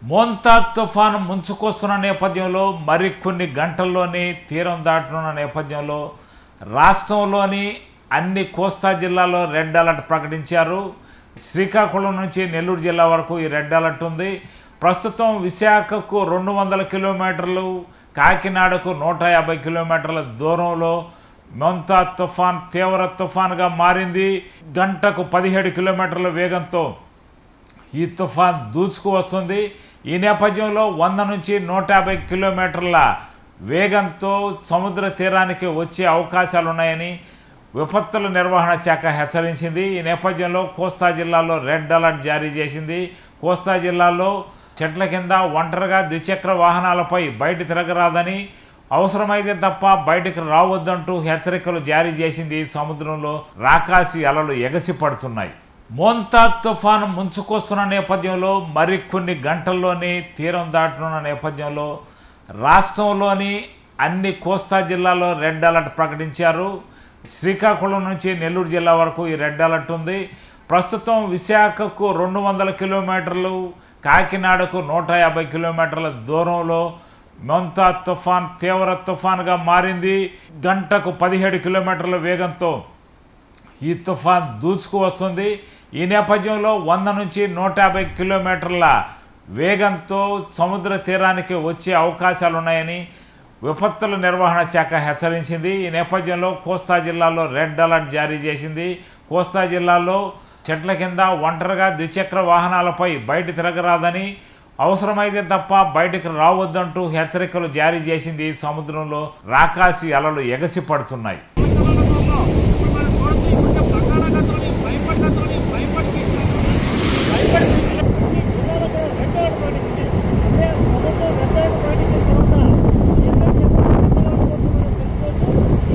మోంతా తుఫాను ముంచుకొస్తున్న నేపథ్యంలో మరికొన్ని గంటల్లోనే తీరం దాటనున్న నేపథ్యంలో రాష్ట్రంలోని అన్ని కోస్తా జిల్లాల్లో రెడ్ అలర్ట్ ప్రకటించారు. శ్రీకాకుళం నుంచి నెల్లూరు జిల్లా వరకు ఈ రెడ్ అలర్ట్ ఉంది. ప్రస్తుతం విశాఖకు 200 కిలోమీటర్లు, కాకినాడకు 150 కిలోమీటర్ల దూరంలో మోంతా తుఫాన్ తీవ్ర తుఫాన్గా మారింది. గంటకు 17 కిలోమీటర్ల వేగంతో ఈ తుఫాన్ దూసుకు వస్తుంది. ఈ నేపథ్యంలో 100 నుంచి 150 కిలోమీటర్ల వేగంతో సముద్ర తీరానికి వచ్చే అవకాశాలు ఉన్నాయని విపత్తుల నిర్వహణ శాఖ హెచ్చరించింది. ఈ నేపథ్యంలో కోస్తా జిల్లాలో రెడ్ అలర్ట్ జారీ చేసింది. కోస్తా జిల్లాలో చెట్ల కింద ఒంటరిగా ద్విచక్ర వాహనాలపై బయట తిరగరాదని, అవసరమైతే తప్ప బయటకు రావద్దంటూ హెచ్చరికలు జారీ చేసింది. సముద్రంలో రాకాసి అలలు ఎగసి పడుతున్నాయి. మోంతా తుఫాను ముంచుకొస్తున్న నేపథ్యంలో మరికొన్ని గంటల్లోనే తీరం దాటనున్న నేపథ్యంలో రాష్ట్రంలోని అన్ని కోస్తా జిల్లాల్లో రెడ్ అలర్ట్ ప్రకటించారు. శ్రీకాకుళం నుంచి నెల్లూరు జిల్లా వరకు ఈ రెడ్ అలర్ట్ ఉంది. ప్రస్తుతం విశాఖకు 200 కిలోమీటర్లు, కాకినాడకు 150 కిలోమీటర్ల దూరంలో మోంతా తుఫాన్ తీవ్ర తుఫాన్గా మారింది. గంటకు 17 కిలోమీటర్ల వేగంతో ఈ తుఫాన్ దూసుకు వస్తుంది. ఈ నేపథ్యంలో 100 నుంచి 150 కిలోమీటర్ల వేగంతో సముద్ర తీరానికి వచ్చే అవకాశాలు ఉన్నాయని విపత్తుల నిర్వహణ శాఖ హెచ్చరించింది. ఈ నేపథ్యంలో కోస్తా జిల్లాలో రెడ్ అలర్ట్ జారీ చేసింది. కోస్తా జిల్లాలో చెట్ల కింద ఒంటరిగా ద్విచక్ర వాహనాలపై బయట తిరగరాదని, అవసరమైతే తప్ప బయటకు రావద్దంటూ హెచ్చరికలు జారీ చేసింది. సముద్రంలో రాకాసి అలలు ఎగసి పడుతున్నాయి.